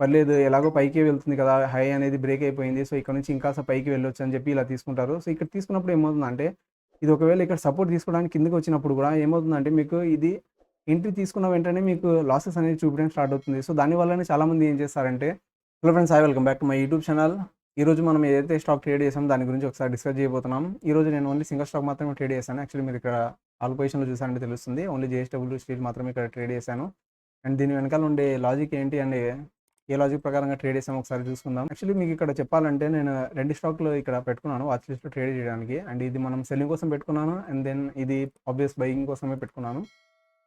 పర్లేదు ఎలాగో పైకే వెళ్తుంది కదా! హై అనేది బ్రేక్ అయిపోయింది. సో, ఇక్కడ నుంచి ఇంకాస్త పైకి వెళ్ళొచ్చు అని చెప్పి ఇలా తీసుకుంటారు. సో, ఇక్కడ తీసుకున్నప్పుడు ఏమవుతుందంటే, ఇది ఒకవేళ ఇక్కడ సపోర్ట్ తీసుకోవడానికి కిందకొచ్చినప్పుడు గూడా ఏమవుతుందంటే, మీకు ఇది ఎంట్రీ తీసుకున్న వెంటనే మీకు లాసెస్ అనేది చూపించడం స్టార్ట్ అవుతుంది. సో, దాని వల్లనే చాలామంది ఏం చేస్తారంటే hello friends! Hi welcome back to my YouTube channel. ఈరోజు మనం ఏదైతే స్టాక్ ట్రేడ్ చేసామో దాని గురించి ఒకసారి డిస్కస్ చేయబోతున్నాం. ఈరోజు నేను ఓన్లీ సింగిల్ స్టాక్ మాత్రమే ట్రేడ్ చేశాను. యాక్చువల్లీ మీరు ఇక్కడ ఆల్ పొజిషన్‌లో చూసారంటే తెలుస్తుంది. ఓన్లీ జేఎస్‌డబ్ల్యూ స్టీల్ మాత్రమే ఇక్కడ ట్రేడ్ చేశాను. అండ్ దీని వెనకాల ఉండే లాజిక్ ఏంటి అండ్ ఏ లాజిక్ ప్రకారంగా ట్రేడ్ చేసామో ఒకసారి చూసుకుందాం. యాక్చువల్లీ మీకు ఇక్కడ చెప్పాలంటే నేను 2 స్టాక్‌లు ఇక్కడ పెట్టుకున్నాను వాచ్ లిస్ట్‌లో ట్రేడ్ చేయడానికి. అండ్ ఇది మనం సెల్లింగ్ కోసం పెట్టుకున్నాను. అండ్ దెన్ ఇది ఆబ్వియస్ బయింగ్ కోసమే పెట్టుకున్నాను.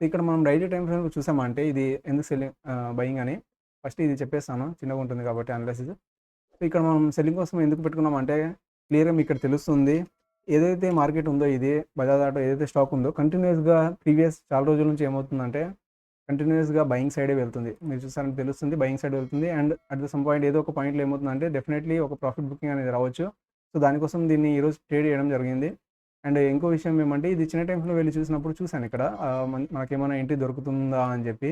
ఇక్కడ మనం డైలీ టైమ్ ఫ్రేమ్‌లో చూసామంటే ఇది ఎందుకు బయింగ్ అని ఫస్ట్ ఇది చెప్పేస్తాను. చిన్నగా ఉంటుంది కాబట్టి అనాలిసిస్. సో, ఇక్కడ మనం సెల్లింగ్ కోసం ఎందుకు పెట్టుకున్నామంటే క్లియర్‌గా మీకు ఇక్కడ తెలుస్తుంది. ఏదైతే మార్కెట్ ఉందో ఇది బజాజ్ ఆటో ఏదైతే స్టాక్ ఉందో కంటిన్యూయస్‌గా ప్రీవియస్ చాలా రోజుల నుంచి ఏమవుతుందంటే కంటిన్యూయస్‌గా బయింగ్ సైడే వెళ్తుంది. మీరు చూసారంటే తెలుస్తుంది బయింగ్ సైడ్ వెళ్తుంది. And at the sum point ఏదో ఒక పాయింట్‌లో ఏమవుతుందంటే డెఫినెట్‌లీ ఒక ప్రాఫిట్ బుకింగ్ అనేది రావచ్చు. సో, దానికోసం దీన్ని ఈరోజు ట్రేడ్ చేయడం జరిగింది. అండ్ ఇంకో విషయం ఏమంటే ఇది చిన్న టైమ్స్‌లో వెళ్లి చూసినప్పుడు చూసాను ఇక్కడ మనకేమైనా ఎంట్రీ దొరుకుతుందా అని చెప్పి.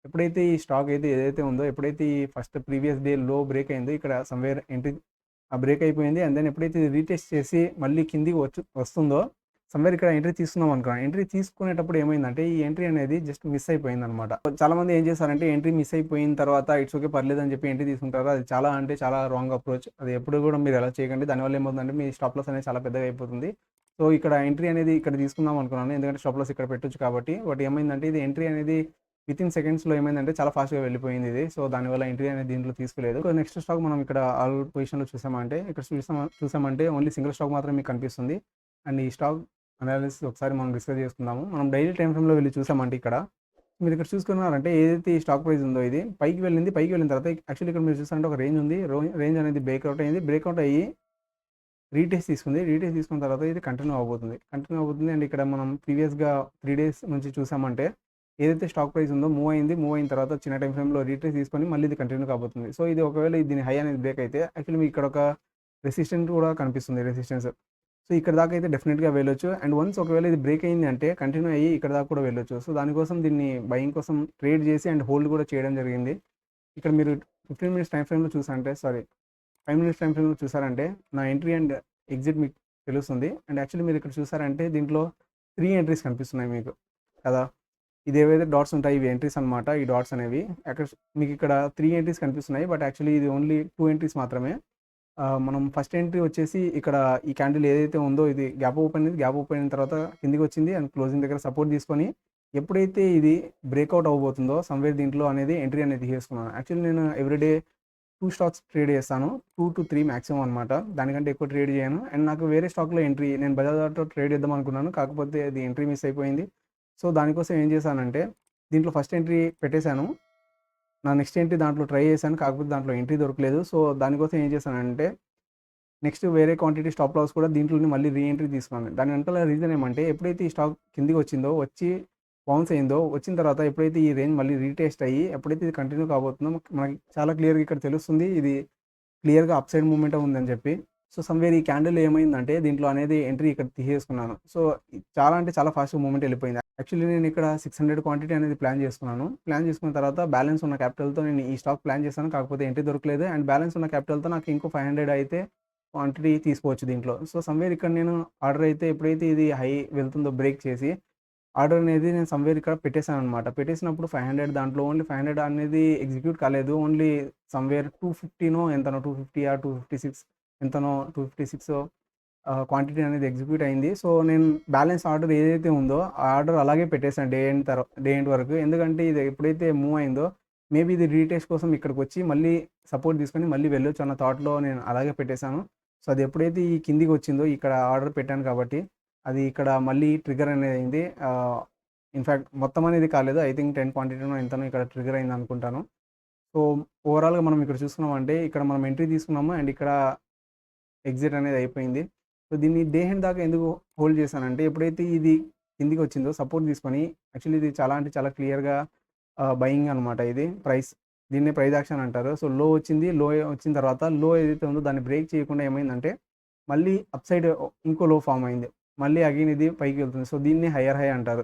ఎప్పుడైతే ఈ స్టాక్ అయితే ఏదైతే ఉందో ఎప్పుడైతే ఈ ఫస్ట్ ప్రీవియస్ డే లో బ్రేక్ అయిందో ఇక్కడ సమ్‌వేర్ ఎంట్రీ బ్రేక్ అయిపోయింది. అండ్ దెన్ ఎప్పుడైతే ఇది రీటెస్ట్ చేసి మళ్ళీ కిందికి వస్తుందో సమ్‌వేర్ ఇక్కడ ఎంట్రీ తీసుకుందాం అనుకున్నాను. ఎంట్రీ తీసుకునేటప్పుడు ఏమైందంటే ఈ ఎంట్రీ అనేది జస్ట్ మిస్ అయిపోయిందనమాట. చాలామంది ఏం చేస్తారంటే ఎంట్రీ మిస్ అయిపోయిన తర్వాత ఇట్స్ ఓకే పర్లేదని చెప్పి ఎంట్రీ తీసుకుంటారు. అది చాలా అంటే చాలా రాంగ్ అప్రోచ్. అది ఎప్పుడు కూడా మీరు అలా చేయకండి. దానివల్ల ఏమవుతుందంటే మీ స్టాప్ లాస్ అనేది చాలా పెద్దగా అయిపోతుంది. సో, ఇక్కడ ఎంట్రీ అనేది ఇక్కడ తీసుకుందాం అనుకున్నాను. ఎందుకంటే స్టాప్ లాస్ ఇక్కడ పెట్టొచ్చు కాబట్టి. బట్ ఏమైందంటే ఇది ఎంట్రీ అనేది వితిన్ సెకండ్స్‌లో ఏమైందంటే చాలా ఫాస్ట్‌గా వెళ్ళిపోయింది ఇది. సో, దానివల్ల ఎంట్రీ అనేది దీంట్లో తీసుకోలేదు. సో, నెక్స్ట్ స్టాక్ మనం ఇక్కడ ఆల్ పొజిషన్‌లో చూసామంటే ఇక్కడ చూసామంటే ఓన్లీ సింగిల్ స్టాక్ మాత్రమే మీకు కనిపిస్తుంది. అండ్ ఈ స్టాక్ అనాలిసిస్ ఒకసారి మనం డిస్కస్ చేసుకుందాము. మనం డైలీ టైమ్ ఫ్రేమ్‌లో వెళ్లి చూసామంటే ఇక్కడ మీరు ఇక్కడ చూసుకున్నారంటే ఏదైతే ఈ స్టాక్ ప్రైస్ ఉందో ఇది పైకి వెళ్ళింది. పైకి వెళ్ళిన తర్వాత యాక్చువల్లీ ఇక్కడ మీరు చూసారంటే ఒక రేంజ్ ఉంది. రేంజ్ అనేది బ్రేక్‌ఔట్ అయింది. బ్రేక్‌ఔట్ అయ్యి రీటెస్ట్ తీసుకుంది. రీటెస్ట్ తీసుకున్న తర్వాత ఇది కంటిన్యూ అవ్వబోతుంది. కంటిన్యూ అవ్వబోతుంది. అండ్ ఇక్కడ మనం ప్రీవియస్‌గా 3 డేస్ నుంచి చూసామంటే ఏదైతే స్టాక్ ప్రైస్ ఉందో మూవ్ అయింది. మూవ్ అయిన తర్వాత చిన్న టైమ్ ఫ్రేమ్‌లో రీట్రేస్ తీసుకొని మళ్ళీ ఇది కంటిన్యూ కాబోతుంది. సో, ఇది ఒకవేళ దీని హై అనేది బ్రేక్ అయితే యాక్చువల్లీ మీకు ఇక్కడ ఒక రెసిస్టెంట్ కూడా కనిపిస్తుంది రెసిస్టెన్స్. సో, ఇక్కడ దాకా అయితే డెఫినిట్‌గా వెళ్ళొచ్చు. అండ్ వన్స్ ఒకవేళ ఇది బ్రేక్ అయింది అంటే కంటిన్యూ అయ్యి ఇక్కడ దాకా కూడా వెళ్ళొచ్చు. సో, దానికోసం దీన్ని బయింగ్ కోసం ట్రేడ్ చేసి అండ్ హోల్డ్ కూడా చేయడం జరిగింది. ఇక్కడ మీరు 15 మినిట్స్ టైమ్ ఫ్రేమ్‌లో చూసారంటే 5 మినిట్స్ టైమ్ ఫ్రేమ్‌లో చూసారంటే నా ఎంట్రీ అండ్ ఎగ్జిట్ మీకు తెలుస్తుంది. అండ్ యాక్చువల్లీ మీరు ఇక్కడ చూసారంటే దీంట్లో 3 ఎంట్రీస్ కనిపిస్తున్నాయి మీకు కదా! ఇదేవైతే డాట్స్ ఉంటాయి ఇవి ఎంట్రీస్ అనమాట. ఈ డాట్స్ అనేవి అక్కడ మీకు ఇక్కడ 3 ఎంట్రీస్ కనిపిస్తున్నాయి. బట్ యాక్చువల్లీ ఇది ఓన్లీ 2 ఎంట్రీస్ మాత్రమే. మనం ఫస్ట్ ఎంట్రీ వచ్చేసి ఇక్కడ ఈ క్యాండిల్ ఏదైతే ఉందో ఇది గ్యాప్ ఓపెన్ అయింది. గ్యాప్ ఓపెన్ అయిన తర్వాత కిందికి వచ్చింది అండ్ క్లోజింగ్ దగ్గర సపోర్ట్ తీసుకొని ఎప్పుడైతే ఇది బ్రేక్‌ఔట్ అవ్వబోతుందో సమ్‌వేర్ దీంట్లో అనేది ఎంట్రీ అనేది తీసేసుకున్నాను. యాక్చువల్లీ నేను ఎవ్రీడే 2 స్టాక్స్ ట్రేడ్ చేస్తాను. 2-3 మాక్సిమం అనమాట. దానికంటే ఎక్కువ ట్రేడ్ చేయను. అండ్ నాకు వేరే స్టాక్‌లో ఎంట్రీ నేను బజాజ్ ఆటో ట్రేడ్ చేద్దాం అనుకున్నాను. కాకపోతే అది ఎంట్రీ మిస్ అయిపోయింది. సో, దానికోసం ఏం చేశానంటే దీంట్లో ఫస్ట్ ఎంట్రీ పెట్టేశాను. నా నెక్స్ట్ ఎంట్రీ దాంట్లో ట్రై చేశాను. కాకపోతే దాంట్లో ఎంట్రీ దొరకలేదు. సో, దానికోసం ఏం చేశానంటే నెక్స్ట్ వేరే క్వాంటిటీ స్టాప్ లాస్ కూడా దీంట్లోనే మళ్ళీ రీ ఎంట్రీ తీసుకున్నాను. దాని వెనకాల రీజన్ ఏమంటే ఎప్పుడైతే ఈ స్టాక్ కిందికి వచ్చిందో వచ్చి బౌన్స్ అయిందో వచ్చిన తర్వాత ఎప్పుడైతే ఈ రేంజ్ మళ్ళీ రీటెస్ట్ అయ్యి ఎప్పుడైతే ఇది కంటిన్యూ కాబోతుందో మనకి చాలా క్లియర్‌గా ఇక్కడ తెలుస్తుంది. ఇది క్లియర్‌గా అప్ సైడ్ మూవ్‌మెంటే ఉందని చెప్పి. సో, సమ్‌వేర్ ఈ క్యాండిల్ ఏమైందంటే దీంట్లో అనేది ఎంట్రీ ఇక్కడ తీసేసుకున్నాను. సో, చాలా అంటే చాలా ఫాస్ట్‌గా మూవ్‌మెంట్ వెళ్ళిపోయింది. యాక్చువల్లీ నేను ఇక్కడ 600 క్వాంటిటీ అనేది ప్లాన్ చేసుకున్నాను. ప్లాన్ చేసుకున్న తర్వాత బ్యాలెన్స్ ఉన్న క్యాపిటల్‌తో నేను ఈ స్టాక్ ప్లాన్ చేశాను. కాకపోతే ఎంట్రీ దొరకలేదు. అండ్ బ్యాలెన్స్ ఉన్న క్యాపిటల్‌తో నాకు ఇంకో 500 అయితే క్వాంటిటీ తీసుకోవచ్చు దీంట్లో. సో, సమ్‌వేర్ ఇక్కడ నేను ఆర్డర్ అయితే ఎప్పుడైతే ఇది హై వెళ్తుందో బ్రేక్ చేసి ఆర్డర్ అనేది నేను సమ్‌వేర్ ఇక్కడ పెట్టేసాననమాట. పెట్టేసినప్పుడు 500 దాంట్లో ఓన్లీ 500 అనేది ఎగ్జిక్యూట్ కాలేదు. ఓన్లీ సమ్‌వేర్ 250నో ఎంతనో 250 ఆర్ 256 ఎంతనో 256 క్వాంటిటీ అనేది ఎగ్జిక్యూట్ అయింది. సో, నేను బ్యాలెన్స్ ఆర్డర్ ఏదైతే ఉందో ఆ ఆర్డర్ అలాగే పెట్టేసాను డే ఎండ్ వరకు. ఎందుకంటే ఇది ఎప్పుడైతే మూవ్ అయిందో మేబీ ఇది రీటెస్ట్ కోసం ఇక్కడికొచ్చి మళ్ళీ సపోర్ట్ తీసుకొని మళ్ళీ వెళ్ళొచ్చు అన్న థాట్‌లో నేను అలాగే పెట్టేసాను. సో, అది ఎప్పుడైతే ఈ కిందికి వచ్చిందో ఇక్కడ ఆర్డర్ పెట్టాను కాబట్టి అది ఇక్కడ మళ్ళీ ట్రిగ్గర్ అనేది అయింది. ఇన్‌ఫాక్ట్ మొత్తం అనేది కాలేదు. ఐ థింక్ 10 క్వాంటిటీనో ఎంతనో ఇక్కడ ట్రిగ్గర్ అయింది అనుకుంటాను. సో, ఓవరాల్‌గా మనం ఇక్కడ చూసుకున్నామంటే ఇక్కడ మనం ఎంట్రీ తీసుకున్నాము అండ్ ఇక్కడ ఎగ్జిట్ అనేది అయిపోయింది. సో, దీన్ని డే ఎండ్ దాకా ఎందుకు హోల్డ్ చేశానంటే ఎప్పుడైతే ఇది కిందికి వచ్చిందో సపోర్ట్ తీసుకొని యాక్చువల్లీ ఇది చాలా అంటే చాలా క్లియర్‌గా బయింగ్ అనమాట ఇది ప్రైస్. దీన్నే ప్రైస్ యాక్షన్ అంటారు. సో, లో వచ్చింది. లో వచ్చిన తర్వాత లో ఏదైతే ఉందో దాన్ని బ్రేక్ చేయకుండా ఏమైందంటే మళ్ళీ అప్ సైడ్ ఇంకో లో ఫార్మ్ అయింది. మళ్ళీ అగైన్ ఇది పైకి వెళ్తుంది. సో, దీన్ని హైయర్ హై అంటారు.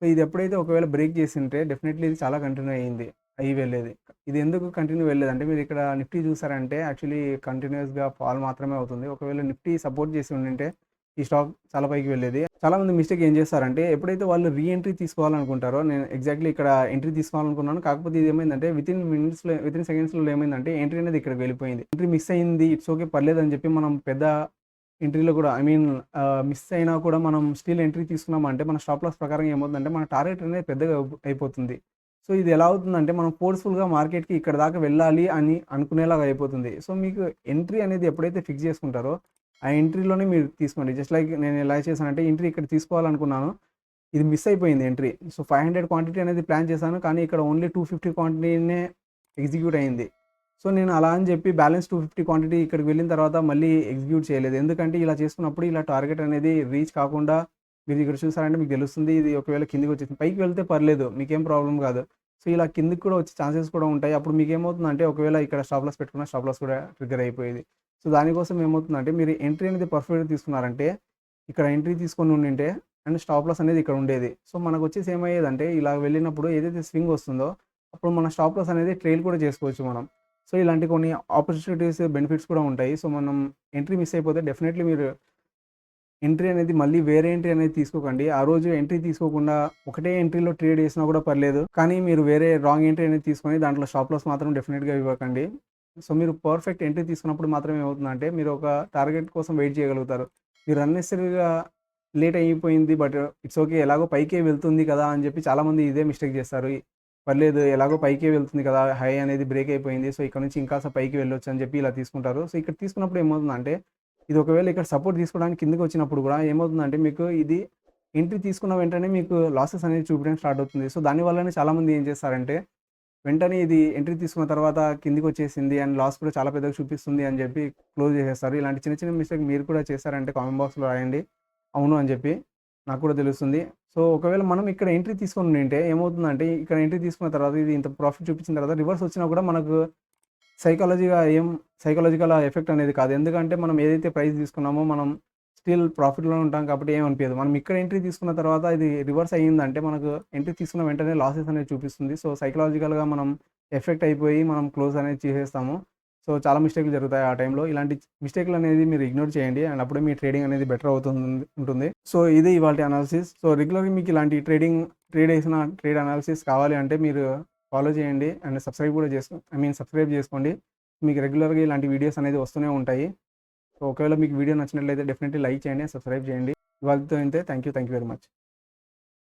సో, ఇది ఎప్పుడైతే ఒకవేళ బ్రేక్ చేసింటే డెఫినెట్‌లీ ఇది చాలా కంటిన్యూ అయ్యింది. వెళ్ళేది. ఇది ఎందుకు కంటిన్యూ వెళ్ళలేదంటే మీరు ఇక్కడ నిఫ్టీ చూసారంటే యాక్చువల్లీ కంటిన్యూస్‌గా ఫాల్ మాత్రమే అవుతుంది. ఒకవేళ నిఫ్టీ సపోర్ట్ చేసి ఉండింటే ఈ స్టాక్ చాలా పైకి వెళ్ళేది. చాలామంది మిస్టేక్ ఏం చేస్తారంటే ఎప్పుడైతే వాళ్ళు రీ ఎంట్రీ తీసుకోవాలనుకుంటారో నేను ఎగ్జాక్ట్‌లీ ఇక్కడ ఎంట్రీ తీసుకోవాలనుకున్నాను. కాకపోతే ఇది ఏమైందంటే వితిన్ సెకండ్స్‌లో ఏమైందంటే ఎంట్రీ అనేది ఇక్కడికి వెళ్ళిపోయింది. ఎంట్రీ మిస్ అయింది. ఇట్స్ ఓకే పర్లేదని చెప్పి మనం పెద్ద ఎంట్రీలో కూడా మిస్ అయినా కూడా మనం స్టిల్ ఎంట్రీ తీసుకున్నామంటే మన స్టాప్ లాస్ ప్రకారం ఏమవుతుందంటే మన టార్గెట్ అనేది పెద్దగా అయిపోతుంది. సో ఇది ఎలా అవుతుందంటే మనం ఫోర్స్‌ఫుల్‌గా మార్కెట్‌కి ఇక్కడ దాకా వెళ్ళాలి అని అనుకునేలాగా అయిపోతుంది. సో మీకు ఎంట్రీ అనేది ఎప్పుడైతే ఫిక్స్ చేసుకుంటారో ఆ ఎంట్రీలోనే మీరు తీసుకోండి. జస్ట్ లైక్ నేను ఎలా చేశానంటే ఎంట్రీ ఇక్కడ తీసుకోవాలనుకున్నాను. ఇది మిస్ అయిపోయింది ఎంట్రీ. సో 500 క్వాంటిటీ అనేది ప్లాన్ చేశాను. కానీ ఇక్కడ ఓన్లీ 250 క్వాంటిటీనే ఎగ్జిక్యూట్ అయింది. సో నేను అలా అని చెప్పి బ్యాలెన్స్ 250 క్వాంటిటీ ఇక్కడికి వెళ్ళిన తర్వాత మళ్ళీ ఎగ్జిక్యూట్ చేయలేదు. ఎందుకంటే ఇలా చేసుకున్నప్పుడు ఇలా టార్గెట్ అనేది రీచ్ కాకుండా మీరు ఇక్కడ చూసారంటే మీకు తెలుస్తుంది. ఇది ఒకవేళ కిందకి వచ్చేసింది. పైకి వెళ్తే పర్లేదు. మీకేం ప్రాబ్లమ్ కాదు. సో ఇలా కిందకి కూడా వచ్చే ఛాన్సెస్ కూడా ఉంటాయి. అప్పుడు మీకేమవుతుందంటే ఒకవేళ ఇక్కడ స్టాప్ లాస్ పెట్టుకున్న స్టాప్ లాస్ కూడా ట్రిగ్గర్ అయిపోయేది. సో దానికోసం ఏమవుతుందంటే మీరు ఎంట్రీ అనేది పర్ఫెక్ట్‌గా తీసుకున్నారంటే ఇక్కడ ఎంట్రీ తీసుకొని ఉండింటే అండ్ స్టాప్ లాస్ అనేది ఇక్కడ ఉండేది. సో మనకొచ్చేసి ఏమయ్యేదంటే ఇలా వెళ్ళినప్పుడు ఏదైతే స్వింగ్ వస్తుందో అప్పుడు మన స్టాప్ లాస్ అనేది ట్రైల్ కూడా చేసుకోవచ్చు మనం. సో ఇలాంటి కొన్ని ఆపర్చునిటీస్, బెనిఫిట్స్ కూడా ఉంటాయి. సో మనం ఎంట్రీ మిస్ అయిపోతే డెఫినెట్‌లీ మీరు ఎంట్రీ అనేది మళ్ళీ వేరే ఎంట్రీ అనేది తీసుకోకండి. ఆ రోజు ఎంట్రీ తీసుకోకుండా ఒకటే ఎంట్రీలో ట్రేడ్ చేసినా కూడా పర్లేదు. కానీ మీరు వేరే రాంగ్ ఎంట్రీ అనేది తీసుకొని దాంట్లో స్టాప్ లాస్ మాత్రం డెఫినిట్‌గా ఇవ్వకండి. సో మీరు పర్ఫెక్ట్ ఎంట్రీ తీసుకున్నప్పుడు మాత్రం ఏమవుతుందంటే మీరు ఒక టార్గెట్ కోసం వెయిట్ చేయగలుగుతారు. మీరు అన్నెసెసరీగా లేట్ అయిపోయింది బట్ ఇట్స్ ఓకే ఎలాగో పైకే వెళ్తుంది కదా అని చెప్పి చాలామంది ఇదే మిస్టేక్ చేస్తారు. పర్లేదు ఎలాగో పైకే వెళ్తుంది కదా! హై అనేది బ్రేక్ అయిపోయింది. సో ఇక్కడ నుంచి ఇంకాస్త పైకి వెళ్ళొచ్చు అని చెప్పి ఇలా తీసుకుంటారు. సో ఇక్కడ తీసుకున్నప్పుడు ఏమవుతుందంటే ఇది ఒకవేళ ఇక్కడ సపోర్ట్ తీసుకోవడానికి కిందకి వచ్చినప్పుడు కూడా ఏమవుతుందంటే మీకు ఇది ఎంట్రీ తీసుకున్న వెంటనే మీకు లాసెస్ అనేది చూపించడం స్టార్ట్ అవుతుంది. సో దానివల్లనే చాలామంది ఏం చేస్తారంటే వెంటనే ఇది ఎంట్రీ తీసుకున్న తర్వాత కిందకి వచ్చేసింది అండ్ లాస్ కూడా చాలా పెద్దగా చూపిస్తుంది అని చెప్పి క్లోజ్ చేసేస్తారు. ఇలాంటి చిన్న చిన్న మిస్టేక్ మీరు కూడా చేశారంటే కామెంట్ బాక్స్‌లో రాయండి. అవును అని చెప్పి. నాకు కూడా తెలుస్తుంది. సో ఒకవేళ మనం ఇక్కడ ఎంట్రీ తీసుకొని ఉండింటే ఏమవుతుందంటే ఇక్కడ ఎంట్రీ తీసుకున్న తర్వాత ఇది ఇంత ప్రాఫిట్ చూపించిన తర్వాత రివర్స్ వచ్చినా కూడా మనకు సైకాలజికల్ ఎఫెక్ట్ అనేది కాదు. ఎందుకంటే మనం ఏదైతే ప్రైస్ తీసుకున్నామో మనం స్టిల్ ప్రాఫిట్‌లోనే ఉంటాం కాబట్టి ఏమనిపియదు. మనం ఇక్కడ ఎంట్రీ తీసుకున్న తర్వాత ఇది రివర్స్ అయ్యిందంటే మనకు ఎంట్రీ తీసుకున్న వెంటనే లాసెస్ అనేది చూపిస్తుంది. సో సైకలాజికల్‌గా మనం ఎఫెక్ట్ అయిపోయి మనం క్లోజ్ అనేది చేసేస్తాము. సో చాలా మిస్టేక్‌లు జరుగుతాయి ఆ టైంలో. ఇలాంటి మిస్టేక్‌లు అనేది మీరు ఇగ్నోర్ చేయండి. అండ్ అప్పుడే మీ ట్రేడింగ్ అనేది బెటర్ ఉంటుంది. సో ఇది ఇవాల్టి అనాలిసిస్. సో రెగ్యులర్‌గా మీకు ఇలాంటి ట్రేడ్ అనాలిసిస్ కావాలి అంటే మీరు ఫాలో చేయండి. అండ్ సబ్స్క్రైబ్ చేసుకోండి. మీకు రెగ్యులర్‌గా ఇలాంటి వీడియోస్ అనేది వస్తూనే ఉంటాయి. సో ఒకవేళ మీకు వీడియో నచ్చినట్లయితే డెఫినెట్‌లీ లైక్ చేయండి, సబ్స్క్రైబ్ చేయండి. ఇవాల్టితో ఇంతే. Thank you very much.